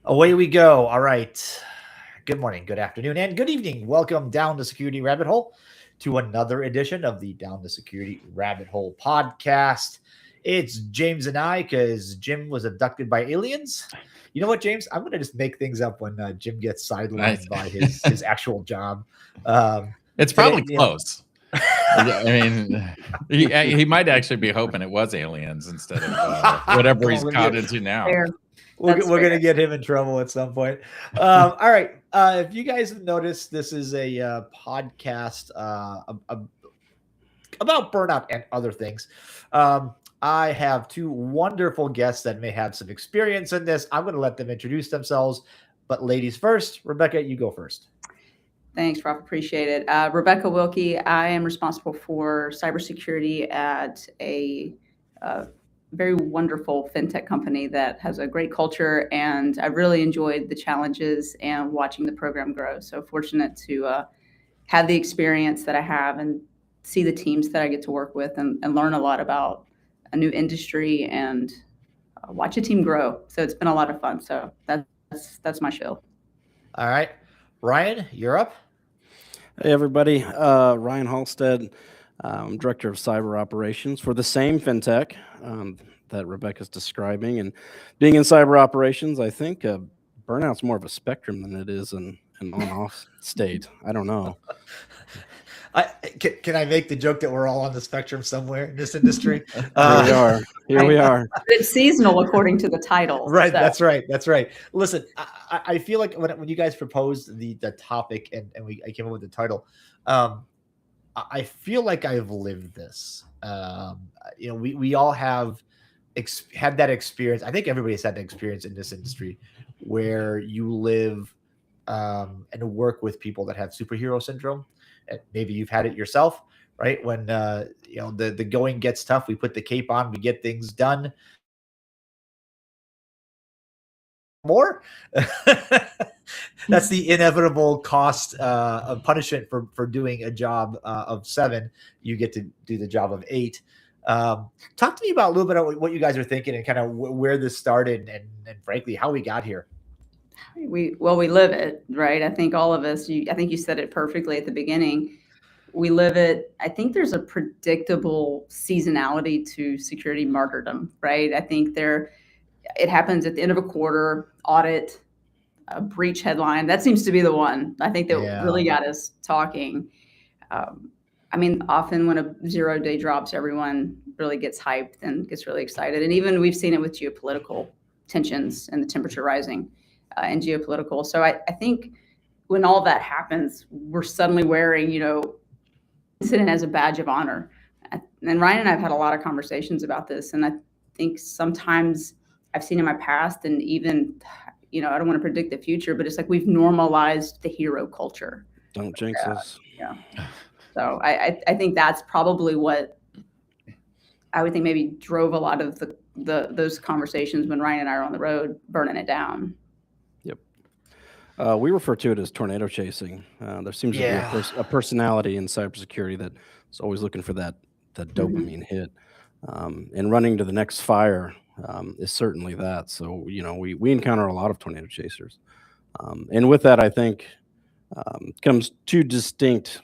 Away we go. All right. Good morning, good afternoon, and good evening. Welcome down the Security Rabbit Hole to another edition of the Down the Security Rabbit Hole podcast. It's James and I because Jim was abducted by aliens. You know what, James? I'm going to just make things up when Jim gets Nice. sidelined by his actual job. It's Today, probably close. I mean, he might actually be hoping it was aliens instead of whatever he's caught into now. Fair. We're That's going to fair. get him in trouble at some point. All right. If you guys have noticed, this is a podcast about burnout and other things. I have two wonderful guests that may have some experience in this. I'm going to let them introduce themselves. But ladies first, Rebekah, you go first. Thanks, Rob. Appreciate it. Rebekah Wilkie. I am responsible for cybersecurity at a very wonderful fintech company that has a great culture, and I really enjoyed the challenges and watching the program grow. So fortunate to have the experience that I have and see the teams that I get to work with and learn a lot about a new industry and watch a team grow. So it's been a lot of fun. So that's my show. All right. Ryan, you're up. Hey, everybody. Ryan Halstead. I'm Director of Cyber Operations for the same fintech that Rebekah's describing. And being in cyber operations, I think burnout's more of a spectrum than it is an on-off state. I don't know. Can I make the joke that we're all on the spectrum somewhere in this industry? Here we are. It's seasonal according to the title. Right. So. That's right. Listen, I feel like when you guys proposed the topic and I came up with the title, I feel like I've lived this. We all have had that experience. I think everybody's had that experience in this industry where you live and work with people that have superhero syndrome. And maybe you've had it yourself, right? When the going gets tough, we put the cape on, we get things done. More. That's the inevitable cost of punishment for doing a job of 7. You get to do the job of 8. Talk to me about a little bit of what you guys are thinking and kind of where this started and frankly how we got here. We live it, right? I think all of us, I think you said it perfectly at the beginning. We live it. I think there's a predictable seasonality to security martyrdom, right? I think it happens at the end of a quarter, audit, a breach headline. That seems to be the one I think that really got us talking. Often when a 0-day drops, everyone really gets hyped and gets really excited. And even we've seen it with geopolitical tensions and the temperature rising and geopolitical. So I think when all that happens, we're suddenly wearing, incident as a badge of honor. And Ryan and I have had a lot of conversations about this. And I think sometimes I've seen in my past and even, I don't want to predict the future, but it's like we've normalized the hero culture. Don't jinx us. Yeah. So I think that's probably what I would think maybe drove a lot of those conversations when Ryan and I are on the road burning it down. We refer to it as tornado chasing. There seems to be a personality in cybersecurity that is always looking for that dopamine hit. And running to the next fire is certainly that. So, we encounter a lot of tornado chasers. And with that, I think comes two distinct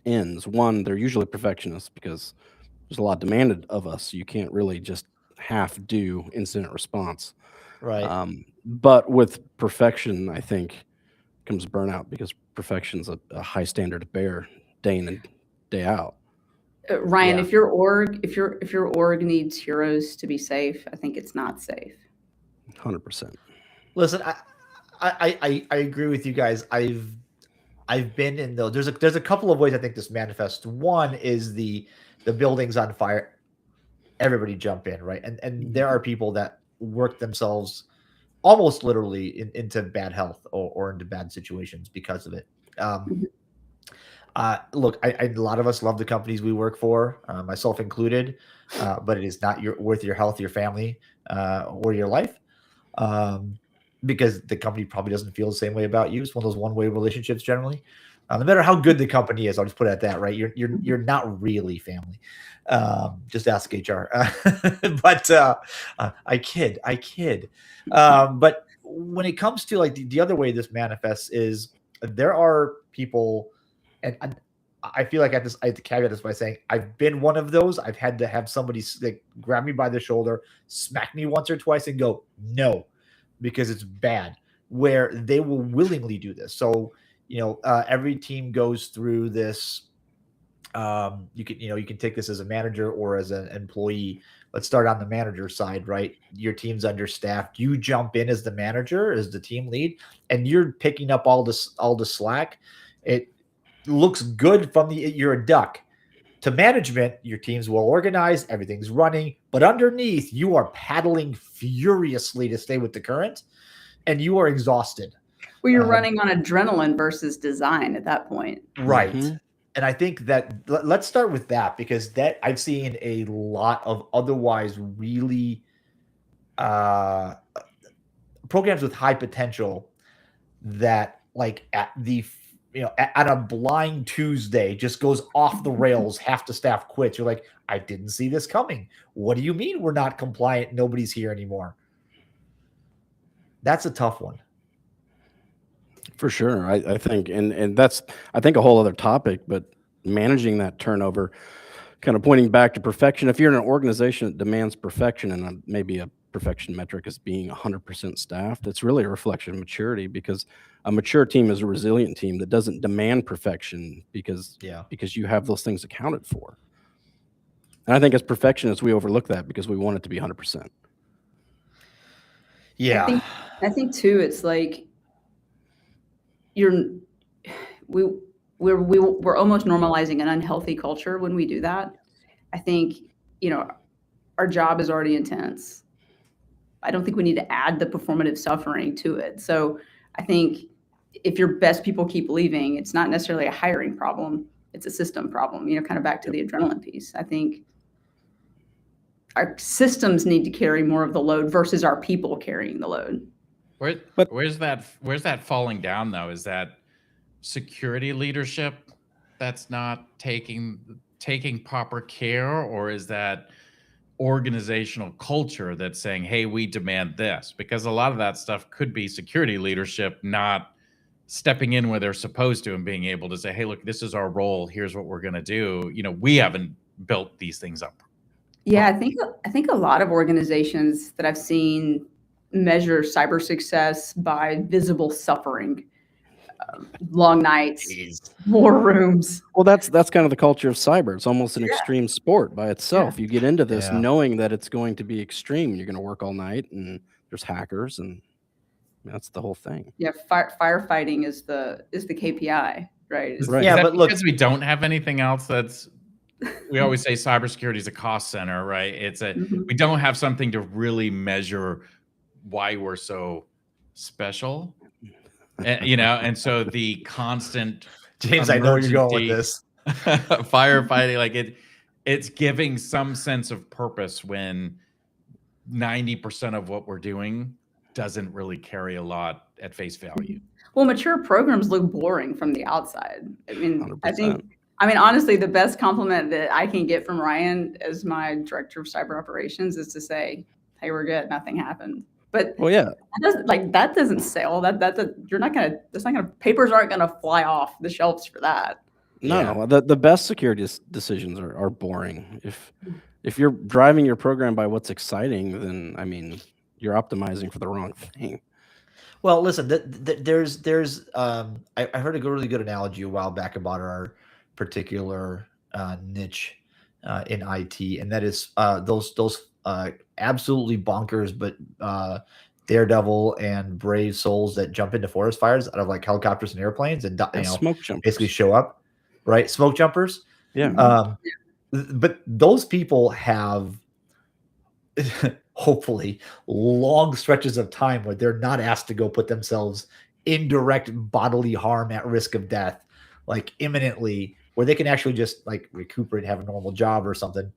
ends. One, they're usually perfectionists because there's a lot demanded of us. So you can't really just half do incident response. Right. But with perfection, I think comes burnout because perfection's a high standard to bear day in and day out. Ryan, if your org needs heroes to be safe, I think it's not safe. 100%. Listen, I agree with you guys. I've been in those. There's a couple of ways I think this manifests. One is the building's on fire, everybody jump in, right? And there are people that work themselves almost literally into bad health or into bad situations because of it. Look, a lot of us love the companies we work for, myself included, but it is not worth your health, your family, or your life, because the company probably doesn't feel the same way about you. It's one of those one-way relationships generally. No matter how good the company is, I'll just put it at that, right? You're not really family. Just ask HR. But I kid. But when it comes to like the other way this manifests is there are people, and I feel like I have to caveat this by saying I've been one of those. I've had to have somebody like grab me by the shoulder, smack me once or twice, and go no, because it's bad. Where they will willingly do this. So every team goes through this. You can take this as a manager or as an employee. Let's start on the manager side, right? Your team's understaffed. You jump in as the manager, as the team lead, and you're picking up all the slack. It looks good from you're a duck. To management, your team's well organized, everything's running, but underneath you are paddling furiously to stay with the current, and you are exhausted. Well, you're running on adrenaline versus design at that point. Right. Mm-hmm. And I think that let's start with that, because that I've seen a lot of otherwise really programs with high potential that like at the at a blind Tuesday just goes off the rails. Half the staff quits. You're like, I didn't see this coming. What do you mean we're not compliant? Nobody's here anymore. That's a tough one. For sure. I think, and that's, I think, a whole other topic, but managing that turnover, kind of pointing back to perfection. If you're in an organization that demands perfection, and maybe a perfection metric is being 100% staffed, it's really a reflection of maturity, because a mature team is a resilient team that doesn't demand perfection because you have those things accounted for. And I think as perfectionists, we overlook that because we want it to be 100%. Yeah. I think too, it's like, we're almost normalizing an unhealthy culture when we do that. I think, our job is already intense. I don't think we need to add the performative suffering to it. So I think if your best people keep leaving, it's not necessarily a hiring problem. It's a system problem, kind of back to the adrenaline piece. I think our systems need to carry more of the load versus our people carrying the load. Where's that falling down though? Is that security leadership that's not taking proper care, or is that organizational culture that's saying, hey, we demand this? Because a lot of that stuff could be security leadership not stepping in where they're supposed to and being able to say, hey, look, this is our role. Here's what we're going to do. We haven't built these things up. Yeah, I think a lot of organizations that I've seen measure cyber success by visible suffering, long nights, war rooms. Well, that's kind of the culture of cyber. It's almost an extreme sport by itself. You get into this knowing that it's going to be extreme. You're going to work all night, and there's hackers, and that's the whole thing. Yeah, firefighting is the KPI, right? Right. Yeah, but look, because we don't have anything else that's. We always say cybersecurity is a cost center, right? It's we don't have something to really measure why we're so special, and so the constant James, I know you're going with this firefighting, like it's giving some sense of purpose when 90% of what we're doing doesn't really carry a lot at face value. Well, mature programs look boring from the outside. I mean, 100%. Honestly, the best compliment that I can get from Ryan as my director of cyber operations is to say, hey, we're good. Nothing happened. But that doesn't sell. Papers aren't gonna fly off the shelves for that. No, the best security decisions are boring. If you're driving your program by what's exciting, then you're optimizing for the wrong thing. Well, listen, there's I heard a really good analogy a while back about our particular niche in IT, and that is those absolutely bonkers but daredevil and brave souls that jump into forest fires out of like helicopters and airplanes and smoke jumpers. Basically show up, right? Smoke jumpers. Yeah. But those people have hopefully long stretches of time where they're not asked to go put themselves in direct bodily harm at risk of death, like imminently, where they can actually just like recuperate, have a normal job or something.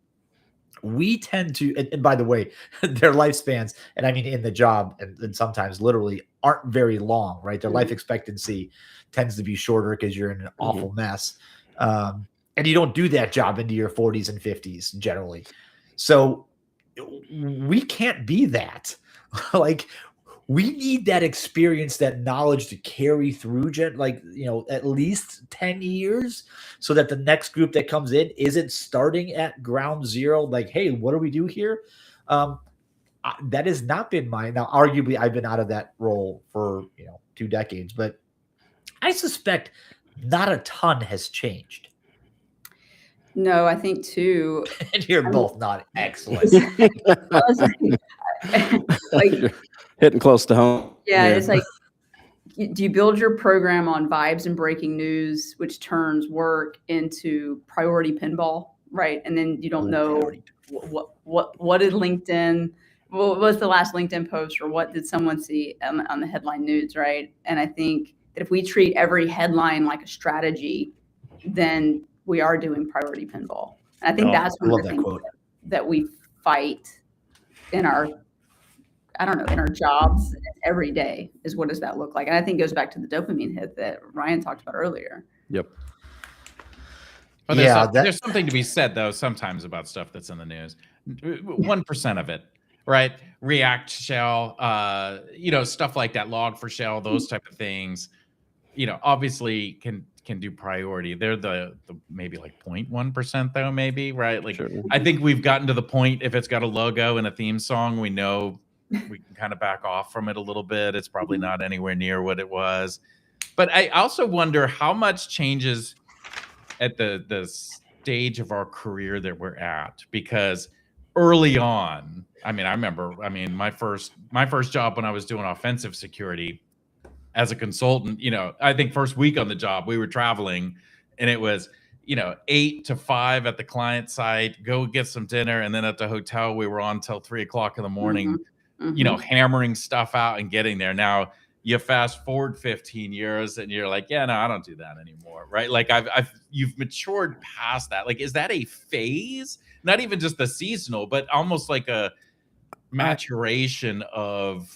We tend to, and by the way, their lifespans, and I mean in the job, and sometimes literally aren't very long, right? Their life expectancy tends to be shorter because you're in an awful mess. And you don't do that job into your 40s and 50s generally. So we can't be that. Like we need that experience, that knowledge to carry through at least 10 years, so that the next group that comes in isn't starting at ground zero. Like, hey, what do we do here? That has not been mine. Now, arguably, I've been out of that role for 2 decades, but I suspect not a ton has changed. No, I think too. And you're both not excellent. Like, hitting close to home. Yeah, it's like, do you build your program on vibes and breaking news, which turns work into priority pinball, right? And then you don't know what did LinkedIn, what was the last LinkedIn post, or what did someone see on the headline news, right? And I think that if we treat every headline like a strategy, then we are doing priority pinball. And I think that's one of the things that we fight in our jobs every day, is what does that look like? And I think it goes back to the dopamine hit that Ryan talked about earlier. Yep. But there's something to be said, though, sometimes about stuff that's in the news. 1% of it, right? React shell, stuff like that, log4shell, those type of things, obviously can do priority. They're the maybe like 0.1% though, maybe, right? Like, sure. I think we've gotten to the point, if it's got a logo and a theme song, we know we can kind of back off from it a little bit. It's probably not anywhere near what it was. But I also wonder how much changes at the stage of our career that we're at, because early on, I remember my first job when I was doing offensive security as a consultant, I think first week on the job, we were traveling, and it was, 8 to 5 at the client site, go get some dinner. And then at the hotel, we were on till 3 o'clock in the morning, hammering stuff out and getting there. Now you fast forward 15 years and you're like, yeah, no, I don't do that anymore. Right. Like you've matured past that. Like, is that a phase? Not even just the seasonal, but almost like a maturation of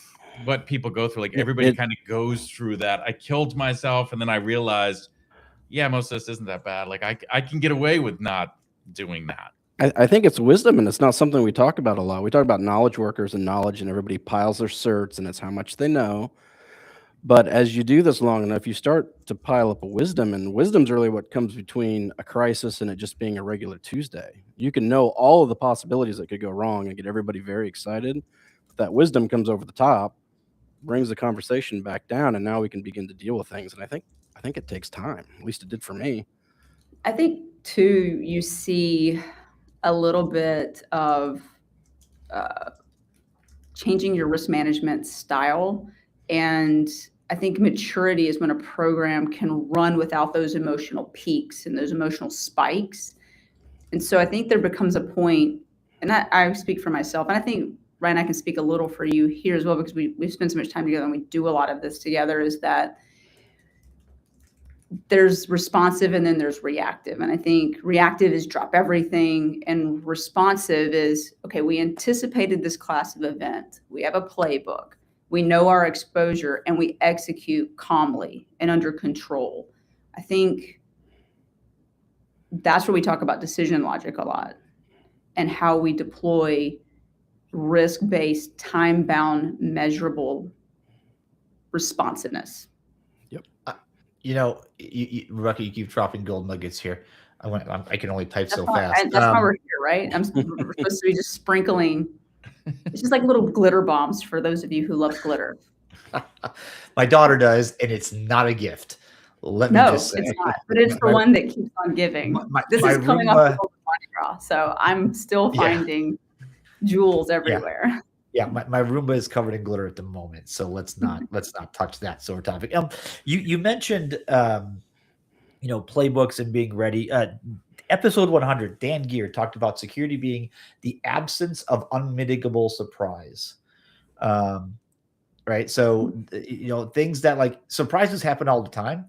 what people go through. Like, everybody kind of goes through that. I killed myself, and then I realized, yeah, most of this isn't that bad. Like, I can get away with not doing that. I think it's wisdom, and it's not something we talk about a lot. We talk about knowledge workers and knowledge, and everybody piles their certs, and it's how much they know. But as you do this long enough, you start to pile up a wisdom, and wisdom's really what comes between a crisis and it just being a regular Tuesday. You can know all of the possibilities that could go wrong and get everybody very excited. But that wisdom comes over the top, brings the conversation back down, and now we can begin to deal with things. And I think it takes time. At least it did for me. I think too, you see a little bit of changing your risk management style. And I think maturity is when a program can run without those emotional peaks and those emotional spikes. And so I think there becomes a point, and I speak for myself, and I think, Ryan, I can speak a little for you here as well, because we've spent so much time together and we do a lot of this together, is that there's responsive and then there's reactive. And I think reactive is drop everything, and responsive is, okay, we anticipated this class of event. We have a playbook. We know our exposure, and we execute calmly and under control. I think that's where we talk about decision logic a lot, and how we deploy risk-based, time-bound, measurable responsiveness. Rebekah, you keep dropping gold nuggets here. I can only type so fast. That's why we're here, right? We're supposed to be just sprinkling. It's just like little glitter bombs for those of you who love glitter. My daughter does, and it's not a gift. Let me just say. It's not. But it's the one that keeps on giving. This is coming off the Mardi Gras, so I'm still finding jewels everywhere. Yeah, my Roomba is covered in glitter at the moment, so let's not touch that sort of topic. You mentioned playbooks and being ready. Episode 100, Dan Gear talked about security being the absence of unmitigable surprise. Right, so things that, like, surprises happen all the time,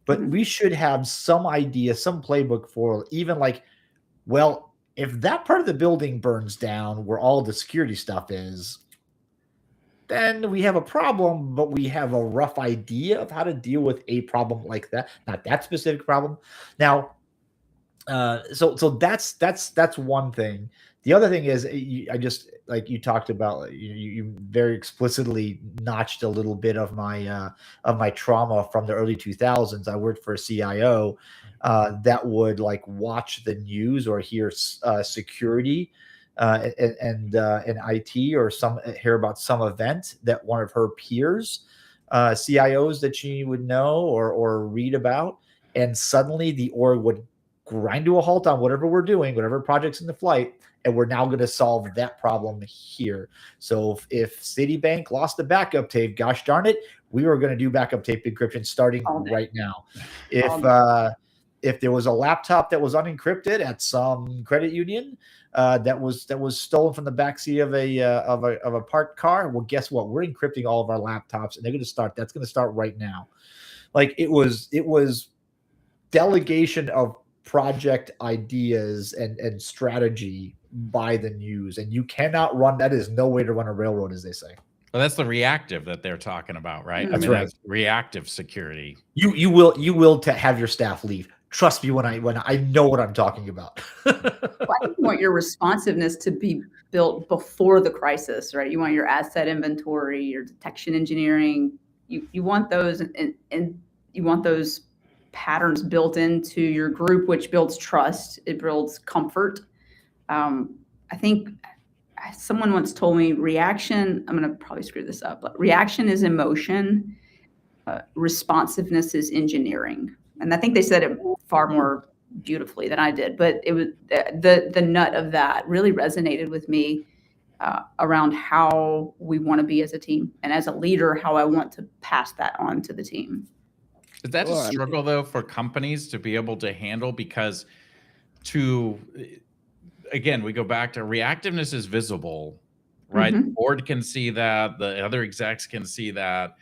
but we should have some idea, some playbook for even, like, well, if that part of the building burns down where all the security stuff is, then we have a problem, but we have a rough idea of how to deal with a problem like that. Not that specific problem. Now, so that's one thing The other thing is, I just like you talked about, you very explicitly notched a little bit of my trauma from the early 2000s. I worked for a CIO that would like watch the news or hear security and IT, or hear about some event that one of her peers, CIOs that she would know or read about, and suddenly the org would grind to a halt on whatever we're doing, whatever project's in the flight, and we're now going to solve that problem here. So if Citibank lost the backup tape, gosh darn it, we were going to do backup tape encryption starting right now. If there was a laptop that was unencrypted at some credit union that was stolen from the backseat of a parked car, well, guess what? We're encrypting all of our laptops, and they're going to start. That's going to start right now. Like it was delegation of project ideas and strategy by the news, and you cannot run. That is no way to run a railroad, as they say. Well, that's the reactive that they're talking about, right? That's right. That's reactive security. You will to have your staff leave. Trust me when I know what I'm talking about. Well, I think you want your responsiveness to be built before the crisis, right? You want your asset inventory, your detection engineering. You want those, and you want those patterns built into your group, which builds trust. It builds comfort. I think someone once told me reaction, I'm going to probably screw this up, but reaction is emotion. Responsiveness is engineering. And I think they said it far more beautifully than I did, but it was the nut of that really resonated with me around how we want to be as a team, and as a leader, how I want to pass that on to the team. Is that a struggle though for companies to be able to handle? Because again, we go back to reactiveness is visible, right? The board can see that, the other execs can see that.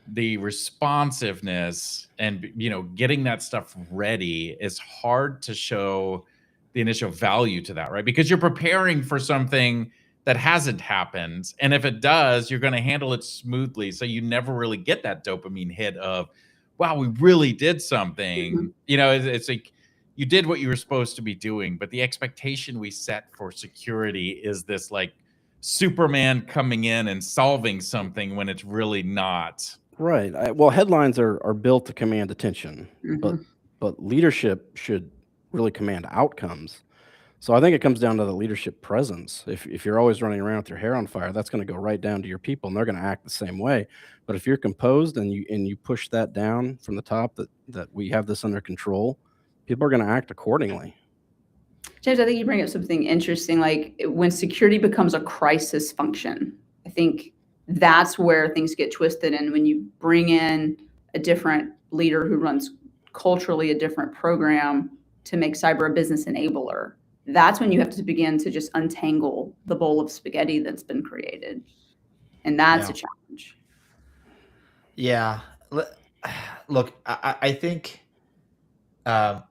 The responsiveness and getting that stuff ready is hard to show the initial value to that, right? Because you're preparing for something that hasn't happened, and if it does, you're going to handle it smoothly, so you never really get that dopamine hit of, wow, we really did something. It's like you did what you were supposed to be doing, but the expectation we set for security is this like Superman coming in and solving something when it's really not. Right. Well, headlines are built to command attention, but leadership should really command outcomes. So I think it comes down to the leadership presence. If you're always running around with your hair on fire, that's going to go right down to your people, and they're going to act the same way. But if you're composed and you push that down from the top, that we have this under control, people are going to act accordingly. James, I think you bring up something interesting. Like when security becomes a crisis function, I think that's where things get twisted. And when you bring in a different leader who runs culturally a different program to make cyber a business enabler, that's when you have to begin to just untangle the bowl of spaghetti that's been created. And that's a challenge. Yeah. Look, I think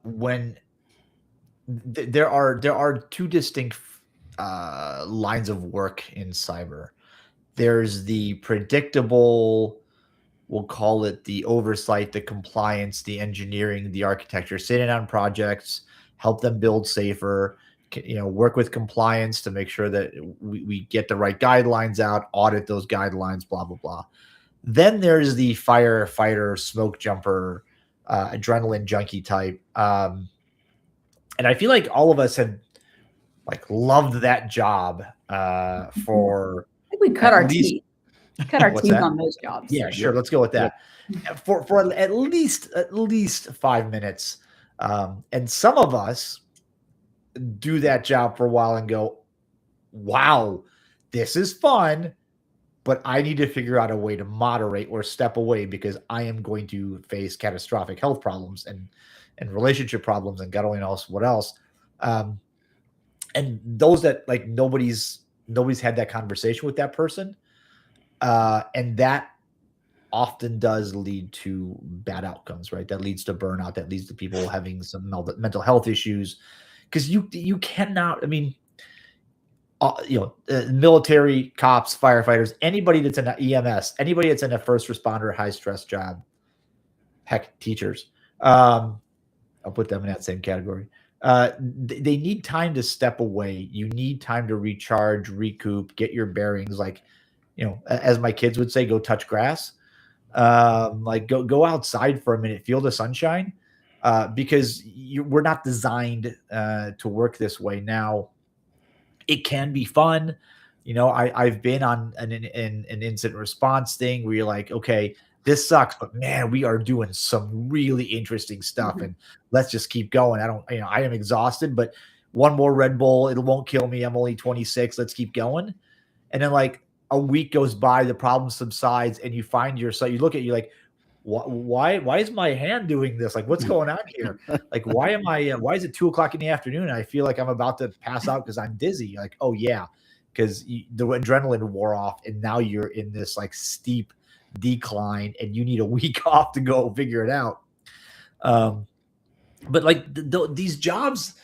when there are two distinct lines of work in cyber. There's the predictable, we'll call it the oversight, the compliance, the engineering, the architecture, sitting on projects, help them build safer, work with compliance to make sure that we get the right guidelines out, audit those guidelines, blah, blah, blah. Then there's the firefighter, smoke jumper, adrenaline junkie type. And I feel like all of us have loved that job for... We cut our teeth on those jobs. Yeah, sure. Let's go with that. For at least 5 minutes. And some of us do that job for a while and go, wow, this is fun, but I need to figure out a way to moderate or step away because I am going to face catastrophic health problems and relationship problems and God only knows what else. And those that nobody's had that conversation with that person. And that often does lead to bad outcomes, right? That leads to burnout, that leads to people having some mental health issues. Because you cannot, military, cops, firefighters, anybody that's in an EMS, anybody that's in a first responder, high stress job, heck, teachers, I'll put them in that same category. they need time to step away. You need time to recharge, recoup, get your bearings. Like, as my kids would say, go touch grass. Like go outside for a minute, feel the sunshine, because we're not designed to work this way. Now, it can be fun. I've been on an incident response thing where you're like, okay, this sucks, but man, we are doing some really interesting stuff, and let's just keep going. I am exhausted, but one more Red Bull, it won't kill me. I'm only 26. Let's keep going. And then like a week goes by, the problem subsides, and you find yourself, you look at you like, why is my hand doing this? Like, what's going on here? Like, why is it 2:00 in the afternoon and I feel like I'm about to pass out because I'm dizzy? Like, oh yeah, because the adrenaline wore off, and now you're in this like steep decline, and you need a week off to go figure it out. But like these jobs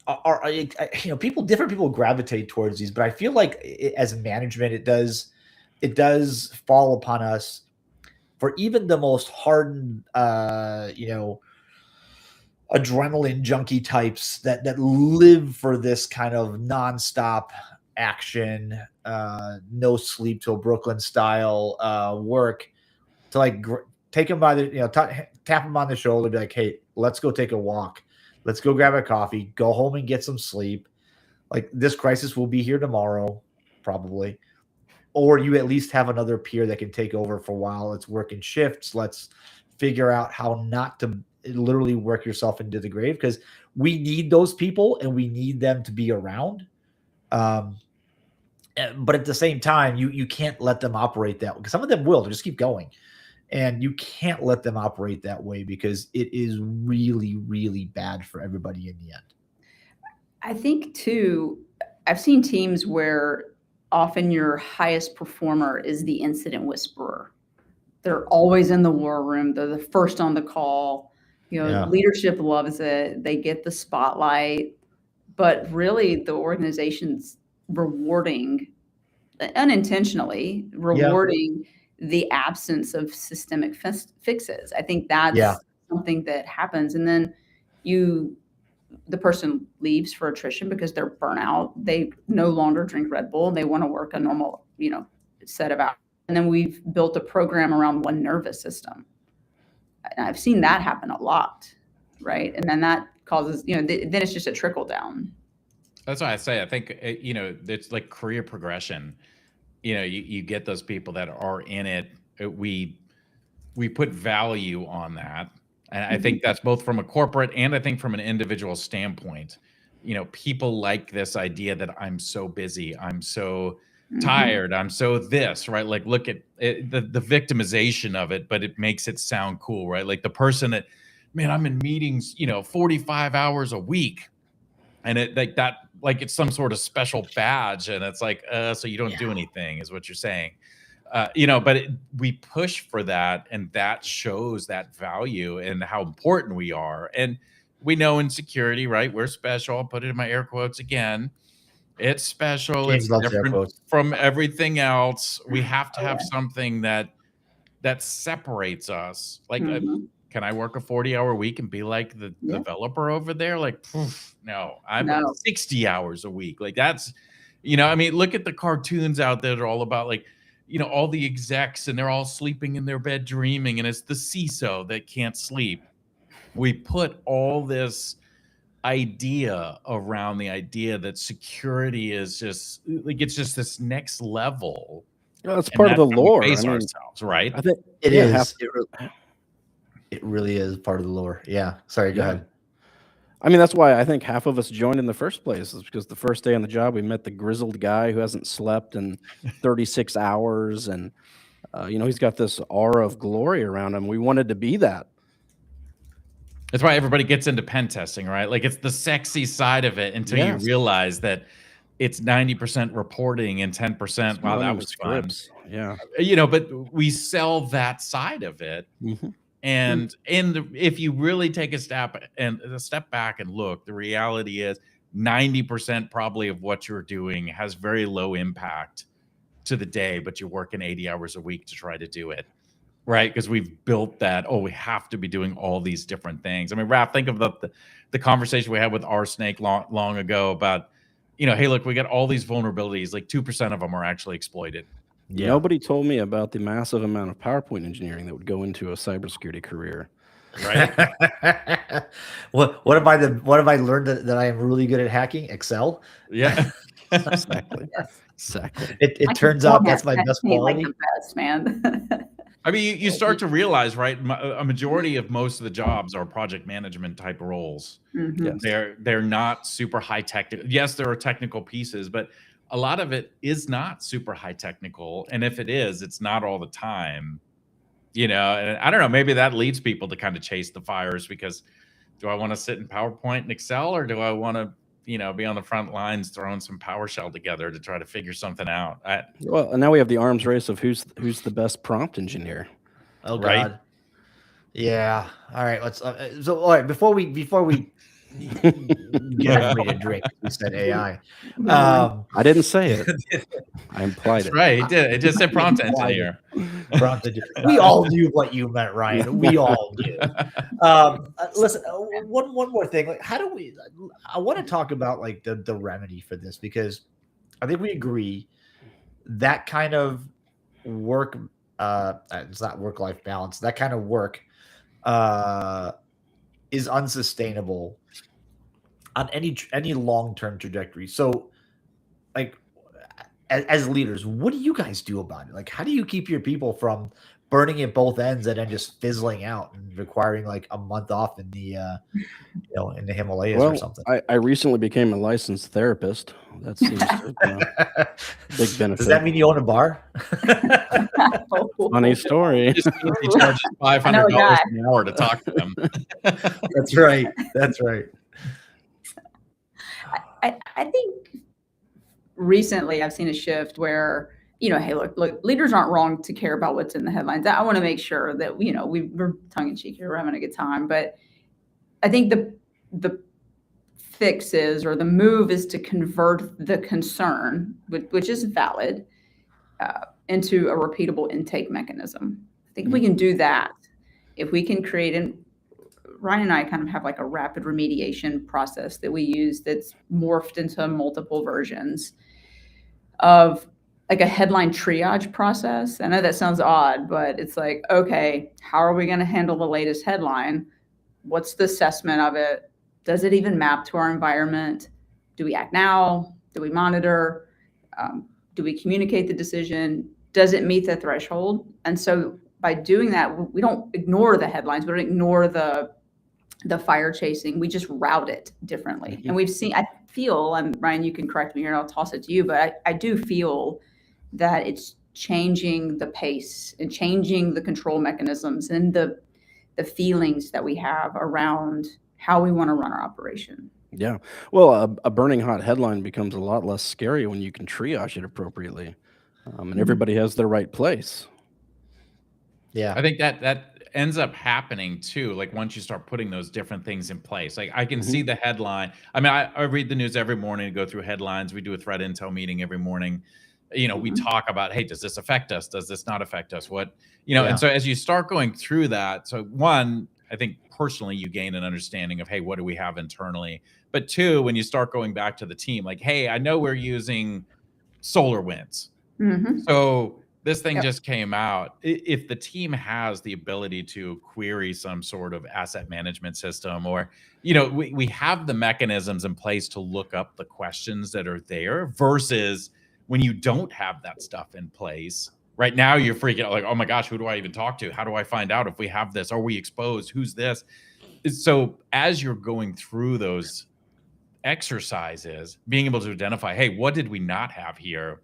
are different people gravitate towards these, but I feel like as management, it does fall upon us, for even the most hardened, adrenaline junkie types that live for this kind of nonstop action, no sleep till Brooklyn style work, to like take them by the, tap them on the shoulder, be like, hey, let's go take a walk. Let's go grab a coffee, go home and get some sleep. Like, this crisis will be here tomorrow, probably. Or you at least have another peer that can take over for a while. Let's work in shifts. Let's figure out how not to literally work yourself into the grave, because we need those people and we need them to be around. But at the same time, you can't let them operate that way, because some of them will. They'll just keep going. And you can't let them operate that way, because it is really, really bad for everybody in the end. I think, too, I've seen teams where often your highest performer is the incident whisperer. They're always in the war room. They're the first on the call. Leadership loves it. They get the spotlight. But really, the organization's rewarding, unintentionally, the absence of systemic fixes. I think that's something that happens. And then the person leaves for attrition because they're burnout. They no longer drink Red Bull. They want to work a normal, set of hours. And then we've built a program around one nervous system. And I've seen that happen a lot, right? And then that causes, then it's just a trickle down. That's why I say, I think, it's like career progression. You get those people that are in it. We put value on that. And I think that's both from a corporate and I think from an individual standpoint. People like this idea that I'm so busy, I'm so tired, I'm so this, right? Like, look at it, the victimization of it, but it makes it sound cool, right? Like the person that, man, I'm in meetings, 45 hours a week. And it like that, like it's some sort of special badge. And it's like, so you don't do anything is what you're saying. But we push for that, and that shows that value and how important we are. And we know in security, right? We're special. I'll put it in my air quotes again. It's special. James It's different from everything else. We have to have something that separates us. Like, can I work a 40-hour week and be like the developer over there? Like, no, I'm 60 hours a week. Like, that's, look at the cartoons out there that are all about like, all the execs, and they're all sleeping in their bed dreaming, and it's the CISO that can't sleep. We put all this idea around the idea that security is just like, it's just this next level. Well, it's part of the lore. Ourselves, right? I think it is. It really is part of the lore. Yeah. Sorry, go ahead. That's why I think half of us joined in the first place, is because the first day on the job, we met the grizzled guy who hasn't slept in 36 hours. And, he's got this aura of glory around him. We wanted to be that. That's why everybody gets into pen testing, right? Like, it's the sexy side of it until you realize that it's 90% reporting and 10%. Wow, that was fun. Yeah. But we sell that side of it. And if you really take a step back and look, the reality is 90% probably of what you're doing has very low impact to the day, but you're working 80 hours a week to try to do it. right? Because we've built that, we have to be doing all these different things. I mean, Raph, think of the conversation we had with RSnake long ago about, hey, look, we got all these vulnerabilities, like 2% of them are actually exploited. Yeah. Nobody told me about the massive amount of PowerPoint engineering that would go into a cybersecurity career. Right. What have I learned that I am really good at hacking? Excel. Yeah. Exactly. Yes. Exactly. It turns out that's my best Like quality. the best, man. I mean, you start to realize, right? A majority of most of the jobs are project management type roles. Mhm. Yes. They're not super high tech. Yes, there are technical pieces, but a lot of it is not super high technical. And if it is, it's not all the time. And I don't know, maybe that leads people to kind of chase the fires, because do I want to sit in PowerPoint and Excel, or do I want to, be on the front lines throwing some PowerShell together to try to figure something out? Well, and now we have the arms race of who's the best prompt engineer. Oh Right? God. Yeah. All right. Let's. So all right. Before we get everybody to drink, we said AI. I didn't say it. I implied That's it. right. It did. It just said prompt engineer. We all knew what you meant, Ryan. We all knew. Listen, one more thing. Like, how do we? I want to talk about like the remedy for this, because I think we agree that kind of work. It's not work-life balance. That kind of work is unsustainable on any long-term trajectory. So, like, as leaders, what do you guys do about it? Like, how do you keep your people from burning at both ends and then just fizzling out and requiring like a month off in the in the Himalayas or something? I recently became a licensed therapist. That seems to have been a big benefit. Does that mean you own a bar? Funny story. Just means he charges $500 an hour to talk to them. That's right. That's right. I think recently I've seen a shift where, hey, look, leaders aren't wrong to care about what's in the headlines. I want to make sure that, we're tongue in cheek here, we're having a good time. But I think the fix is, or the move is, to convert the concern, which is valid, into a repeatable intake mechanism. I think if we can do that, if we can create, and Ryan and I kind of have like a rapid remediation process that we use that's morphed into multiple versions of like a headline triage process. I know that sounds odd, but it's like, okay, how are we going to handle the latest headline? What's the assessment of it? Does it even map to our environment? Do we act now? Do we monitor? Do we communicate the decision? Does it meet the threshold? And so by doing that, we don't ignore the headlines. We don't ignore the fire chasing. We just route it differently. And we've seen, I feel, and Ryan, you can correct me here, and I'll toss it to you, but I do feel that it's changing the pace and changing the control mechanisms and the feelings that we have around how we want to run our operation. Yeah. Well, a burning hot headline becomes a lot less scary when you can triage it appropriately, and everybody has their right place. Yeah. I think that ends up happening too. Like once you start putting those different things in place, like I can see the headline. I mean, I read the news every morning, go through headlines. We do a threat intel meeting every morning. We talk about, hey, does this affect us? Does this not affect us? What, and so as you start going through that, so one, I think personally you gain an understanding of, hey, what do we have internally? But two, when you start going back to the team, like, hey, I know we're using SolarWinds. So this thing just came out. If the team has the ability to query some sort of asset management system, or, we have the mechanisms in place to look up the questions that are there, versus when you don't have that stuff in place. Right now, you're freaking out, like, oh my gosh, who do I even talk to? How do I find out if we have this? Are we exposed? Who's this? So as you're going through those exercises, being able to identify, hey, what did we not have here?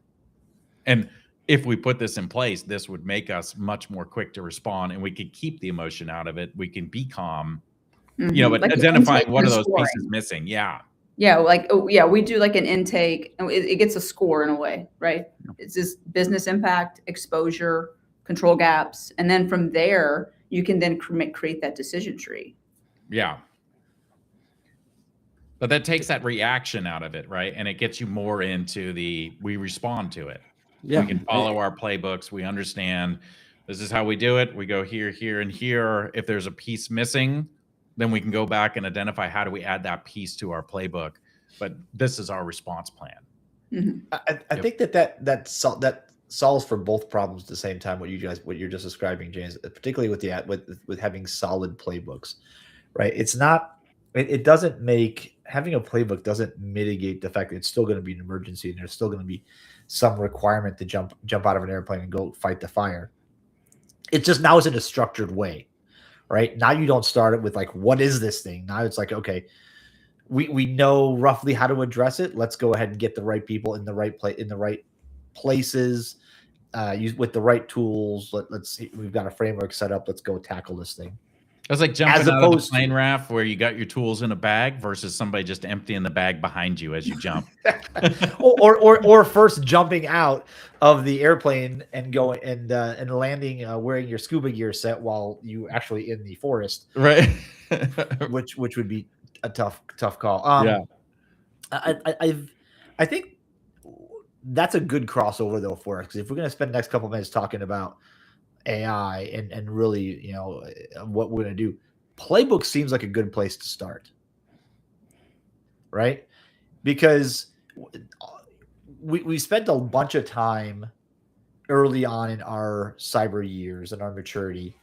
And if we put this in place, this would make us much more quick to respond, and we could keep the emotion out of it. We can be calm, but like identifying what are those pieces missing. Yeah, we do like an intake, and it gets a score in a way, right? It's just business impact, exposure, control gaps, and then from there you can then create that decision tree. Yeah. But that takes that reaction out of it, right? And it gets you more into we respond to it. Yeah. We can follow our playbooks. We understand This is how we do it. We go here, here, and here. If there's a piece missing, then we can go back and identify how do we add that piece to our playbook. But this is our response plan. I think that solves for both problems at the same time. What you're just describing, James, particularly with having solid playbooks, right? It's not. It doesn't make having a playbook doesn't mitigate the fact that it's still going to be an emergency and there's still going to be some requirement to jump out of an airplane and go fight the fire. It's just now it's in a structured way, right? Now you don't start it with like, what is this thing? Now it's like, okay, we know roughly how to address it. Let's go ahead and get the right people in the right places, use with the right tools. Let's see, we've got a framework set up. Let's go tackle this thing. It's like jumping out of the plane raft where you got your tools in a bag versus somebody just emptying the bag behind you as you jump. or first jumping out of the airplane and going and landing wearing your scuba gear set while you actually in the forest, right? which would be a tough call. Yeah, I think that's a good crossover though for us, because if we're going to spend the next couple of minutes talking about AI and really, what we're going to do, playbook seems like a good place to start, right? Because we spent a bunch of time early on in our cyber years and our immaturity,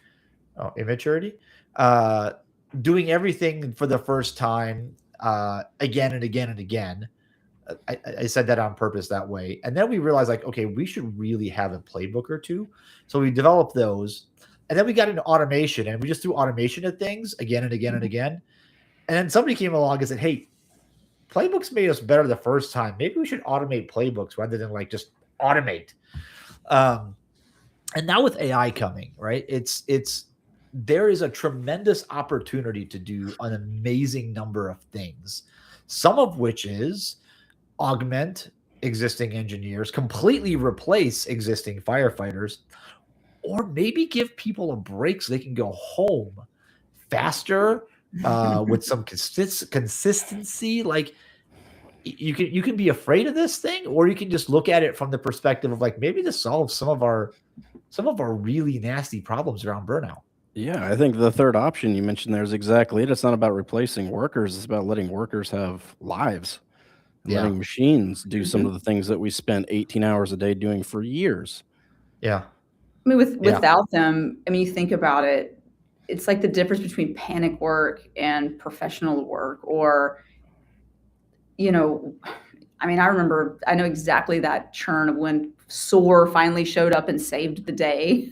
doing everything for the first time, again and again and again. I said that on purpose that way. And then we realized, like, okay, we should really have a playbook or two. So we developed those. And then we got into automation, and we just threw automation at things again and again and again. And then somebody came along and said, hey, playbooks made us better the first time. Maybe we should automate playbooks rather than like just automate. And now with AI coming, right, there is a tremendous opportunity to do an amazing number of things, some of which is augment existing engineers, completely replace existing firefighters, or maybe give people a break so they can go home faster with some consistency. Like you can be afraid of this thing, or you can just look at it from the perspective of like, maybe this solves some of our really nasty problems around burnout. Yeah, I think the third option you mentioned there is exactly it. It's not about replacing workers. It's about letting workers have lives. And letting machines do some of the things that we spent 18 hours a day doing for years. Yeah. I mean, without them, I mean, you think about it, it's like the difference between panic work and professional work, or, I mean, I know exactly that churn of when SOAR finally showed up and saved the day.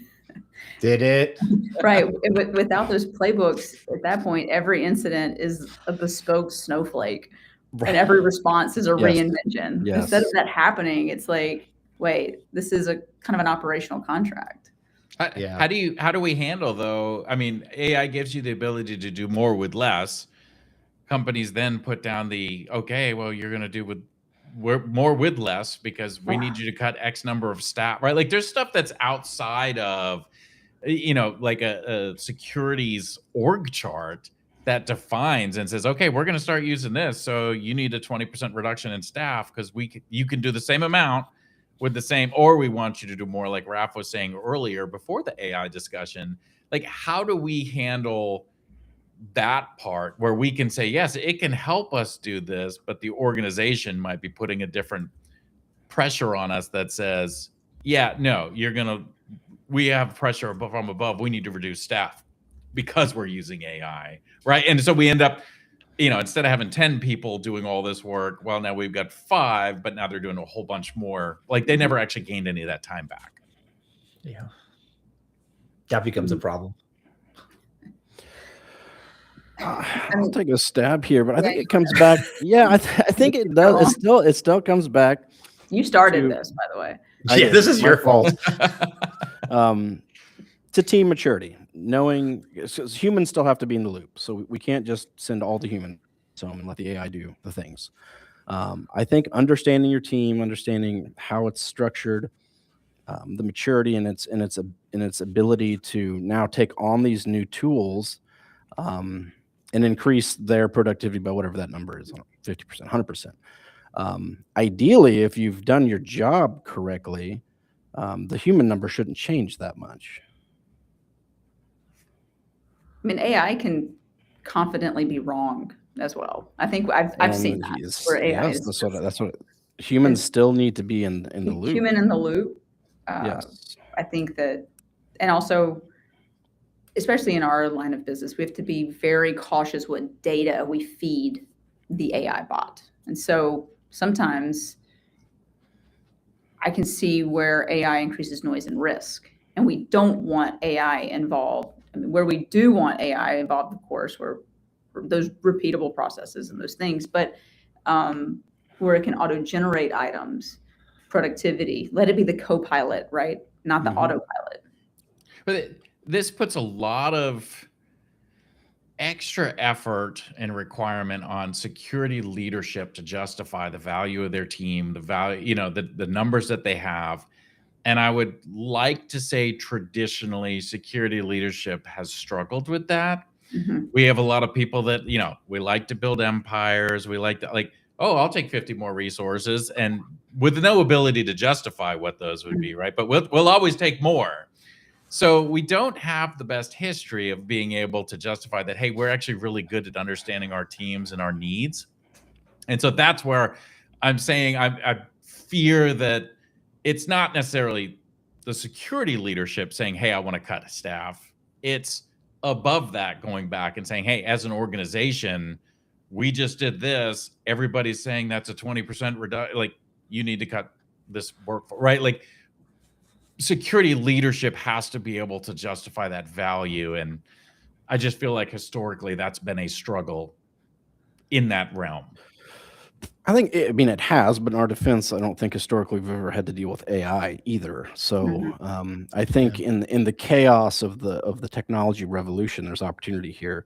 Did it? Right. Without those playbooks, at that point, every incident is a bespoke snowflake. Right. And every response is a reinvention. Yes. Instead of that happening, it's like, wait, this is a kind of an operational contract. How do we handle though? I mean, AI gives you the ability to do more with less. Companies then put down okay, well, you're going to do more with less because we need you to cut X number of staff, right? Like there's stuff that's outside of, like a securities org chart that defines and says, okay, we're going to start using this. So you need a 20% reduction in staff because you can do the same amount with the same, or we want you to do more, like Raph was saying earlier before the AI discussion. Like, how do we handle that part where we can say, yes, it can help us do this, but the organization might be putting a different pressure on us that says, yeah, no, we have pressure from above. We need to reduce staff because we're using AI, right? And so we end up, instead of having 10 people doing all this work, well, now we've got 5, but now they're doing a whole bunch more. Like they never actually gained any of that time back. Yeah. That becomes a problem. I'll take a stab here, but I think it comes back. Yeah, I think it does. It still comes back. You started this, by the way. Yeah, this is your fault. To team maturity, knowing humans still have to be in the loop, so we can't just send all the humans home and let the AI do the things. I think understanding your team, understanding how it's structured, the maturity and its ability to now take on these new tools, and increase their productivity by whatever that number is, 50%, 100%. Ideally, if you've done your job correctly, the human number shouldn't change that much. mean, AI can confidently be wrong as well. I think I've seen that where AI Yes, is that's what humans is still need to be in the loop. human in the loop. Yes. I think that, and also, especially in our line of business, we have to be very cautious what data we feed the AI bot. And so sometimes I can see where AI increases noise and risk, and we don't want AI involved. I mean, where we do want AI involved, of course, were those repeatable processes and those things, but where it can auto-generate items, productivity, let it be the co-pilot, right? Not the autopilot. But this puts a lot of extra effort and requirement on security leadership to justify the value of their team, the value, the numbers that they have. And I would like to say traditionally security leadership has struggled with that. We have a lot of people that, we like to build empires. We like to oh, I'll take 50 more resources, and with no ability to justify what those would be, right? But we'll always take more. So we don't have the best history of being able to justify that, hey, we're actually really good at understanding our teams and our needs. And so that's where I'm saying I fear that it's not necessarily the security leadership saying, hey, I want to cut staff. It's above that going back and saying, hey, as an organization, we just did this. Everybody's saying that's a 20% reduction. Like, you need to cut this work, right? Like, security leadership has to be able to justify that value. And I just feel like historically that's been a struggle in that realm. I think, it has, but in our defense, I don't think historically we've ever had to deal with AI either. So I think in the chaos of the technology revolution, there's opportunity here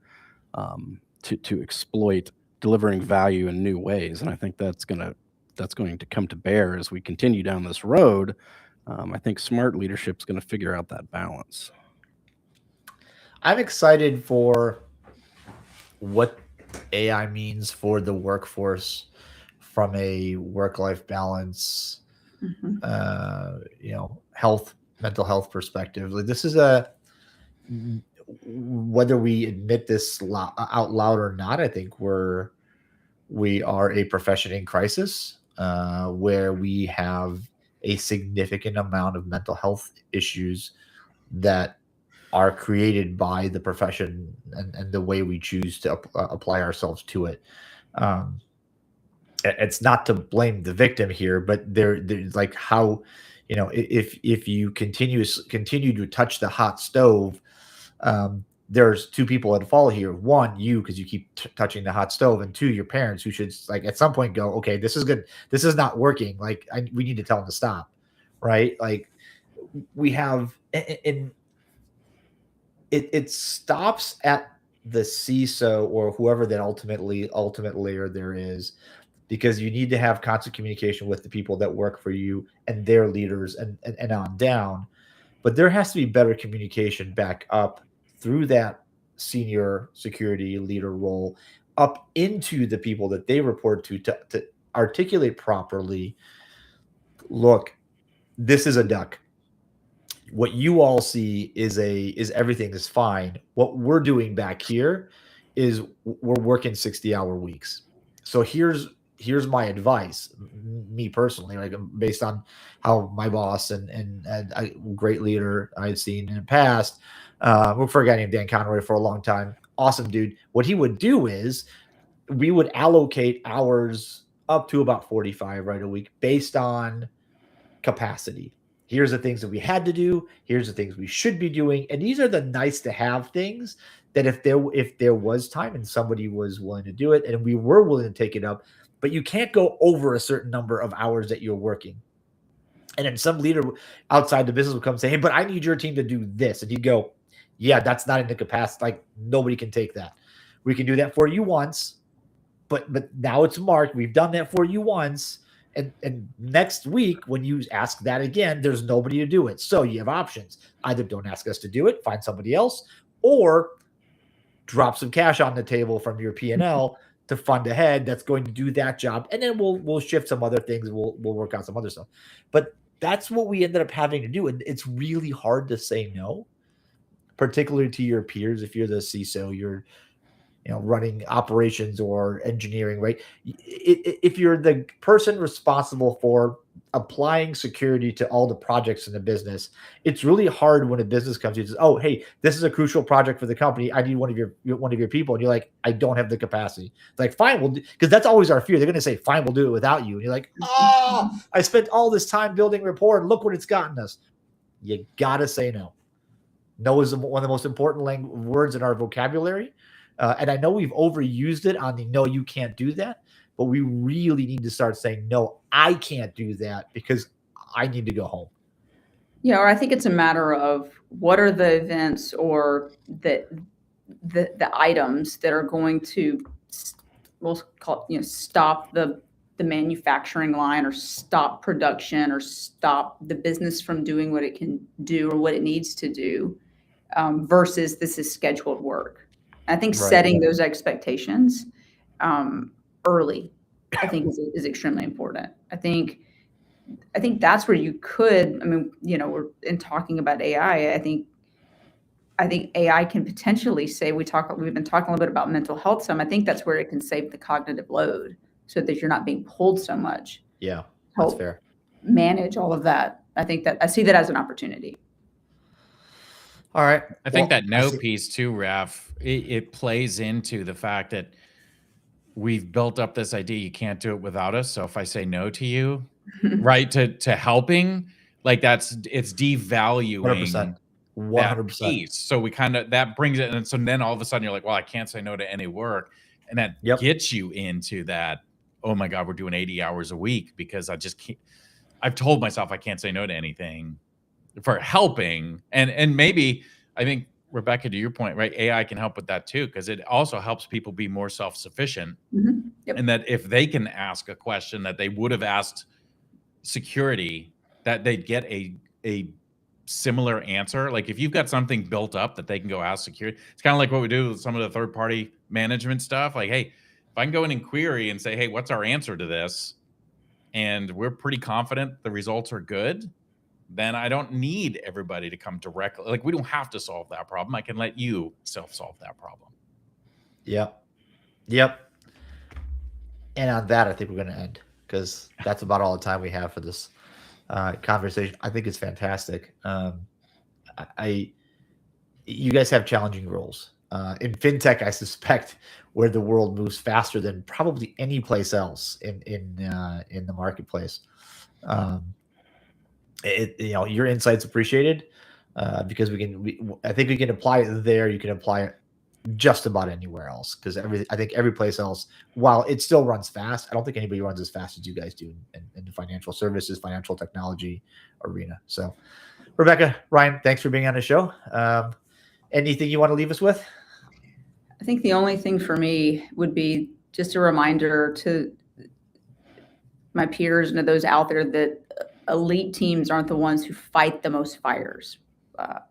to exploit delivering value in new ways. And I think that's going to come to bear as we continue down this road. I think smart leadership is going to figure out that balance. I'm excited for what AI means for the workforce from a work-life balance, mental health perspective. Like, this is whether we admit this out loud or not, I think we are a profession in crisis, where we have a significant amount of mental health issues that are created by the profession and the way we choose to apply ourselves to it. It's not to blame the victim here, but there's like how, if you continue to touch the hot stove, there's two people that fall here. One, you, because you keep touching the hot stove, and two, your parents, who should at some point go, okay, this is good. This is not working. Like, we need to tell them to stop, right? Like, we have, and it stops at the CISO or whoever that ultimate layer there is, because you need to have constant communication with the people that work for you and their leaders and on down. But there has to be better communication back up through that senior security leader role up into the people that they report to articulate properly. Look, this is a duck. What you all see is everything is fine. What we're doing back here is we're working 60-hour weeks. So here's my advice, me personally, like, based on how my boss and a great leader I've seen in the past, worked for a guy named Dan Conroy for a long time. Awesome dude. What he would do is we would allocate hours up to about 45 a week based on capacity. Here's the things that we had to do. Here's the things we should be doing. And these are the nice to have things that if there was time and somebody was willing to do it, and we were willing to take it up, but you can't go over a certain number of hours that you're working. And then some leader outside the business will come and say, hey, but I need your team to do this. And you go, yeah, that's not in the capacity. Like, nobody can take that. We can do that for you once, but now it's marked. We've done that for you once. And next week, when you ask that again, there's nobody to do it. So you have options. Either don't ask us to do it, find somebody else, or drop some cash on the table from your P&L to fund ahead that's going to do that job. And then we'll shift some other things. We'll work out some other stuff. But that's what we ended up having to do. And it's really hard to say no. particularly to your peers, if you're the CISO, you're running operations or engineering, right? If you're the person responsible for applying security to all the projects in the business, it's really hard when a business comes to you and says, "Oh, hey, this is a crucial project for the company. I need one of your people," and you're like, "I don't have the capacity." It's like, "Fine, we'll do," because that's always our fear. They're going to say, "Fine, we'll do it without you," and you're like, "Oh, I spent all this time building rapport, and look what it's gotten us." You gotta say no. No is one of the most important words in our vocabulary. And I know we've overused it on the no, you can't do that, but we really need to start saying, no, I can't do that because I need to go home. Yeah, or I think it's a matter of what are the events or the items that are going to, we'll call it, stop the manufacturing line or stop production or stop the business from doing what it can do or what it needs to do, versus this is scheduled work. I think setting those expectations early, I think is extremely important. I think that's where you could. I mean, we're in talking about AI. I think AI can potentially say we've been talking a little bit about mental health some. I think that's where it can save the cognitive load so that you're not being pulled so much. Yeah, that's fair. Manage all of that. I think that I see that as an opportunity. All right. I think that no piece too, Raf, it plays into the fact that we've built up this idea you can't do it without us. So if I say no to you, right, to helping, like it's devaluing 100%. piece. So we that brings it, and so then all of a sudden you're like, well, I can't say no to any work, and that gets you into that. Oh my God, we're doing 80 hours a week because I just can't. I've told myself I can't say no to anything for helping, and maybe I think, Rebekah, to your point, right? AI can help with that too, because it also helps people be more self-sufficient, and that if they can ask a question that they would have asked security, that they'd get a similar answer. Like if you've got something built up that they can go ask security, it's kind of like what we do with some of the third-party management stuff. Like, hey, if I can go in and query and say, hey, what's our answer to this? And we're pretty confident the results are good, then I don't need everybody to come directly. Like we don't have to solve that problem. I can let you self-solve that problem. Yep. And on that, I think we're going to end because that's about all the time we have for this conversation. I think it's fantastic. You guys have challenging roles. In fintech, I suspect where the world moves faster than probably any place else in the marketplace. Your insight's appreciated because I think we can apply it there. You can apply it just about anywhere else because I think every place else, while it still runs fast, I don't think anybody runs as fast as you guys do in the financial services, financial technology arena. So, Rebekah, Ryan, thanks for being on the show. Anything you want to leave us with? I think the only thing for me would be just a reminder to my peers and to those out there that elite teams aren't the ones who fight the most fires. I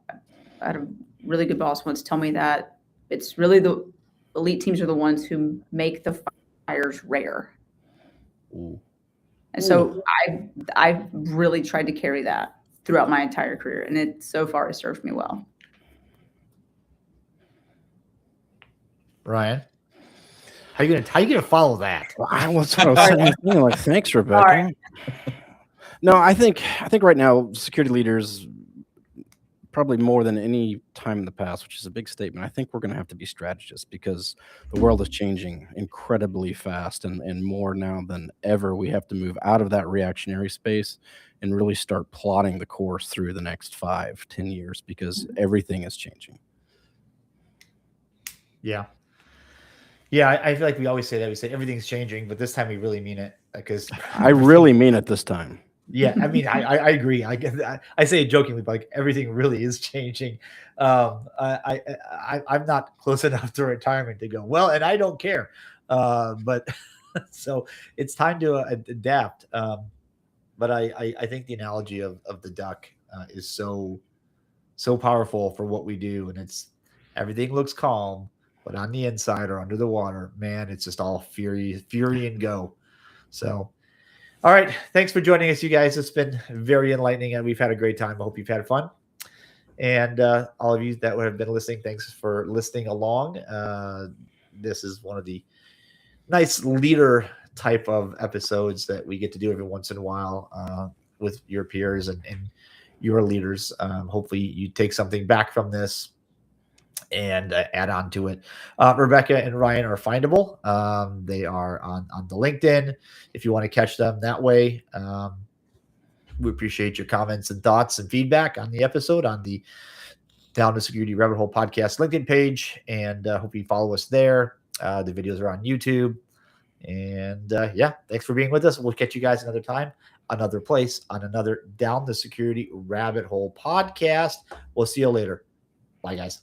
had a really good boss once tell me that it's really the elite teams are the ones who make the fires rare. Ooh. And so I really tried to carry that throughout my entire career, and it so far has served me well. Ryan, how you gonna follow that? Well, I was saying, like, thanks, Rebekah. Right. No, I think right now security leaders, probably more than any time in the past, which is a big statement, I think we're going to have to be strategists because the world is changing incredibly fast, and more now than ever, we have to move out of that reactionary space and really start plotting the course through the next 5-10 years because everything is changing. Yeah, I feel like we always say that. We say everything's changing, but this time we really mean it because I really mean it this time. Yeah, I mean, I agree. I say it jokingly, but like everything really is changing. I'm not close enough to retirement to go, well, and I don't care. But so it's time to adapt. But I think the analogy of the duck is so powerful for what we do, and it's everything looks calm, but on the inside or under the water, man, it's just all fury and go. So. All right. Thanks for joining us, you guys. It's been very enlightening and we've had a great time. I hope you've had fun. And all of you that have been listening, thanks for listening along. This is one of the nice leader type of episodes that we get to do every once in a while with your peers and your leaders. Hopefully you take something back from this and add on to it. Rebekah and Ryan are findable. They are on the LinkedIn if you want to catch them that way. We appreciate your comments and thoughts and feedback on the episode on the Down the Security Rabbit Hole podcast LinkedIn page, and hope you follow us there. The videos are on YouTube. And yeah, thanks for being with us. We'll catch you guys another time, another place, on another Down the Security Rabbit Hole podcast. We'll see you later. Bye, guys.